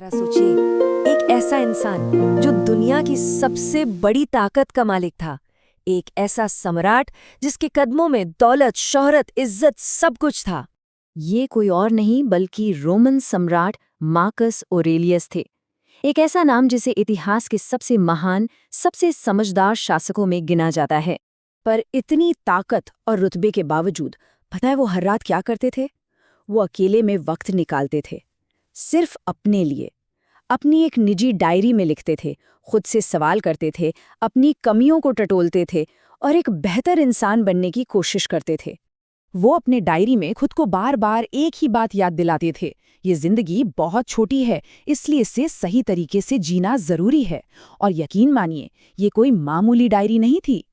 जरा सोचिए, एक ऐसा इंसान जो दुनिया की सबसे बड़ी ताकत का मालिक था, एक ऐसा सम्राट जिसके कदमों में दौलत, शोहरत, इज्जत सब कुछ था। ये कोई और नहीं बल्कि रोमन सम्राट मार्कस ऑरेलियस थे। एक ऐसा नाम जिसे इतिहास के सबसे महान, सबसे समझदार शासकों में गिना जाता है। पर इतनी ताकत और रुतबे के बावजूद पता है वो हर रात क्या करते थे? वो अकेले में वक्त निकालते थे, सिर्फ अपने लिए। अपनी एक निजी डायरी में लिखते थे, खुद से सवाल करते थे, अपनी कमियों को टटोलते थे और एक बेहतर इंसान बनने की कोशिश करते थे। वो अपने डायरी में खुद को बार बार एक ही बात याद दिलाते थे, ये जिंदगी बहुत छोटी है, इसलिए इसे सही तरीके से जीना जरूरी है। और यकीन मानिए, ये कोई मामूली डायरी नहीं थी।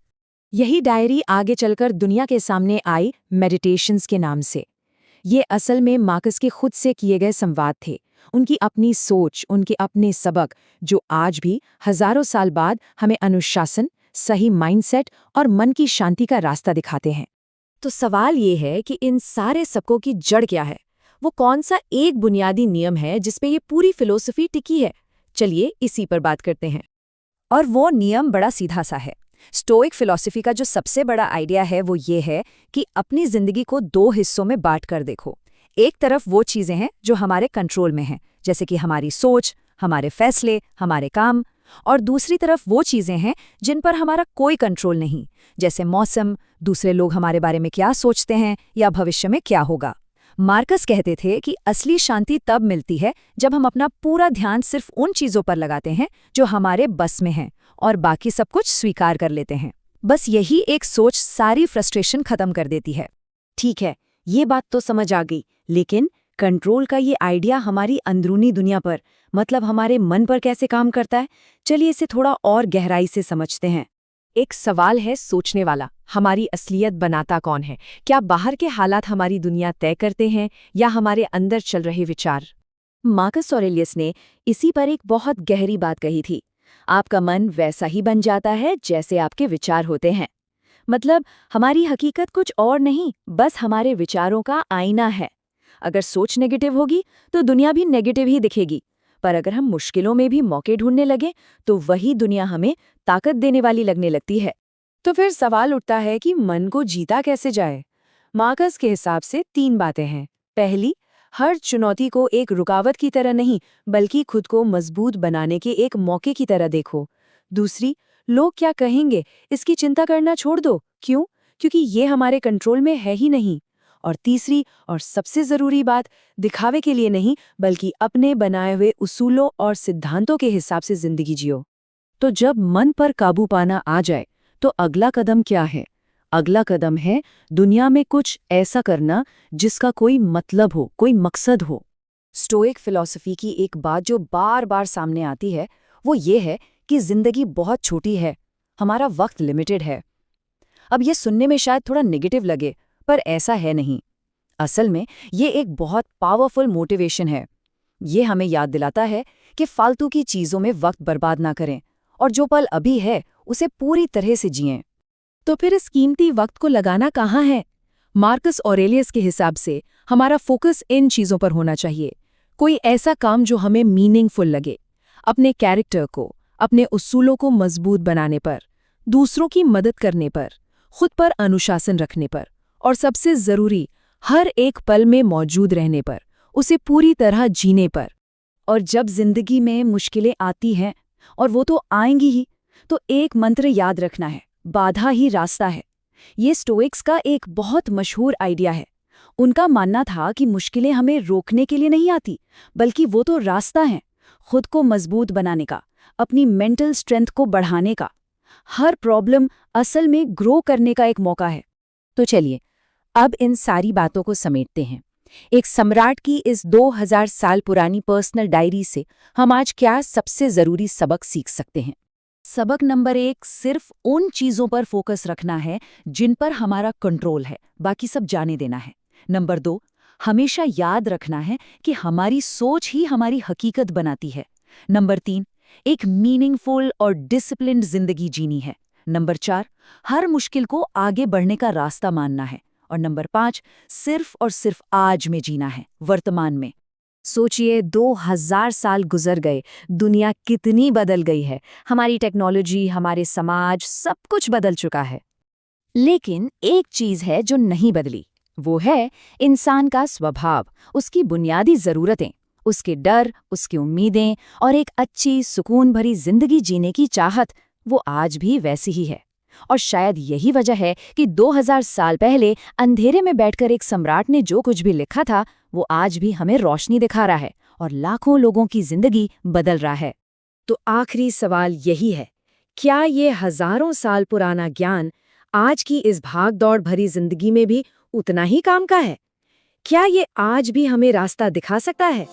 यही डायरी आगे चलकर दुनिया के सामने आई मेडिटेशंस के नाम से। ये असल में मार्कस के खुद से किए गए संवाद थे, उनकी अपनी सोच, उनके अपने सबक, जो आज भी हजारों साल बाद हमें अनुशासन, सही माइंडसेट और मन की शांति का रास्ता दिखाते हैं। तो सवाल ये है कि इन सारे सबकों की जड़ क्या है? वो कौन सा एक बुनियादी नियम है जिसपे ये पूरी फिलॉसफी टिकी है? चलिए इसी पर बात करते हैं। और वो नियम बड़ा सीधा सा है। स्टोइक फिलॉसफी का जो सबसे बड़ा आइडिया है वो ये है कि अपनी जिंदगी को दो हिस्सों में बांट कर देखो। एक तरफ वो चीजें हैं जो हमारे कंट्रोल में हैं, जैसे कि हमारी सोच, हमारे फैसले, हमारे काम। और दूसरी तरफ वो चीजें हैं जिन पर हमारा कोई कंट्रोल नहीं, जैसे मौसम, दूसरे लोग हमारे बारे में क्या सोचते हैं या भविष्य में क्या होगा। मार्कस कहते थे कि असली शांति तब मिलती है जब हम अपना पूरा ध्यान सिर्फ उन चीजों पर लगाते हैं जो हमारे बस में हैं और बाकी सब कुछ स्वीकार कर लेते हैं। बस यही एक सोच सारी फ्रस्ट्रेशन खत्म कर देती है। ठीक है, ये बात तो समझ आ गई, लेकिन कंट्रोल का ये आइडिया हमारी अंदरूनी दुनिया पर, मतलब हमारे मन पर कैसे काम करता है? चलिए इसे थोड़ा और गहराई से समझते हैं। एक सवाल है सोचने वाला, हमारी असलियत बनाता कौन है? क्या बाहर के हालात हमारी दुनिया तय करते हैं या हमारे अंदर चल रहे विचार? मार्कस ऑरेलियस ने इसी पर एक बहुत गहरी बात कही थी। आपका मन वैसा ही बन जाता है जैसे आपके विचार होते हैं। मतलब हमारी हकीकत कुछ और नहीं, बस हमारे विचारों का आईना है। अगर सोच नेगेटिव होगी तो दुनिया भी नेगेटिव ही दिखेगी, पर अगर हम मुश्किलों में भी मौके ढूंढने लगे तो वही दुनिया हमें ताकत देने वाली लगने लगती है। तो फिर सवाल उठता है कि मन को जीता कैसे जाए? मार्कस के हिसाब से 3 बातें हैं। पहली, हर चुनौती को एक रुकावट की तरह नहीं, बल्कि खुद को मजबूत बनाने के एक मौके की तरह देखो। दूसरी, लोग क्या कहेंगे इसकी चिंता करना छोड़ दो। क्यों? क्योंकि ये हमारे कंट्रोल में है ही नहीं। और तीसरी और सबसे जरूरी बात, दिखावे के लिए नहीं, बल्कि अपने बनाए हुए उसूलों और सिद्धांतों के हिसाब से जिंदगी जियो। तो जब मन पर काबू पाना आ जाए तो अगला कदम क्या है? अगला कदम है दुनिया में कुछ ऐसा करना जिसका कोई मतलब हो, कोई मकसद हो। स्टोइक फिलॉसफी की एक बात जो बार बार सामने आती है वो ये है कि जिंदगी बहुत छोटी है, हमारा वक्त लिमिटेड है। अब ये सुनने में शायद थोड़ा नेगेटिव लगे, पर ऐसा है नहीं। असल में ये एक बहुत पावरफुल मोटिवेशन है। ये हमें याद दिलाता है कि फालतू की चीजों में वक्त बर्बाद ना करें और जो पल अभी है उसे पूरी तरह से जिएं। तो फिर इस कीमती वक्त को लगाना कहाँ है? मार्कस ऑरेलियस के हिसाब से हमारा फोकस इन चीजों पर होना चाहिए। कोई ऐसा काम जो हमें मीनिंगफुल लगे, अपने कैरेक्टर को, अपने उसूलों को मजबूत बनाने पर, दूसरों की मदद करने पर, खुद पर अनुशासन रखने पर, और सबसे जरूरी हर एक पल में मौजूद रहने पर, उसे पूरी तरह जीने पर। और जब जिंदगी में मुश्किलें आती हैं, और वो तो आएंगी ही, तो एक मंत्र याद रखना है, बाधा ही रास्ता है। ये स्टोइक्स का एक बहुत मशहूर आइडिया है। उनका मानना था कि मुश्किलें हमें रोकने के लिए नहीं आती, बल्कि वो तो रास्ता है, खुद को मजबूत बनाने का, अपनी मेंटल स्ट्रेंथ को बढ़ाने का। हर प्रॉब्लम असल में ग्रो करने का एक मौका है। तो चलिए अब इन सारी बातों को समेटते हैं। एक सम्राट की इस 2000 साल पुरानी पर्सनल डायरी से हम आज क्या सबसे जरूरी सबक सीख सकते हैं? सबक नंबर 1, सिर्फ उन चीजों पर फोकस रखना है जिन पर हमारा कंट्रोल है, बाकी सब जाने देना है। नंबर 2, हमेशा याद रखना है कि हमारी सोच ही हमारी हकीकत बनाती है। नंबर 3, एक मीनिंगफुल और डिसिप्लिन्ड जिंदगी जीनी है। नंबर 4, हर मुश्किल को आगे बढ़ने का रास्ता मानना है। और नंबर 5, सिर्फ और सिर्फ आज में जीना है, वर्तमान में। सोचिए 2000 साल गुजर गए, दुनिया कितनी बदल गई है। हमारी टेक्नोलॉजी, हमारे समाज, सब कुछ बदल चुका है। लेकिन एक चीज है जो नहीं बदली, वो है इंसान का स्वभाव, उसकी बुनियादी जरूरतें, उसके डर, उसकी उम्मीदें और एक अच्छी सुकून भरी जिंदगी जीने की चाहत, वो आज भी वैसी ही है। और शायद यही वजह है कि 2000 साल पहले अंधेरे में बैठकर एक सम्राट ने जो कुछ भी लिखा था, वो आज भी हमें रोशनी दिखा रहा है और लाखों लोगों की जिंदगी बदल रहा है। तो आखिरी सवाल यही है, क्या ये हजारों साल पुराना ज्ञान आज की इस भाग-दौड़ भरी जिंदगी में भी उतना ही काम का है? क्या ये आज भी हमें रास्ता दिखा सकता है?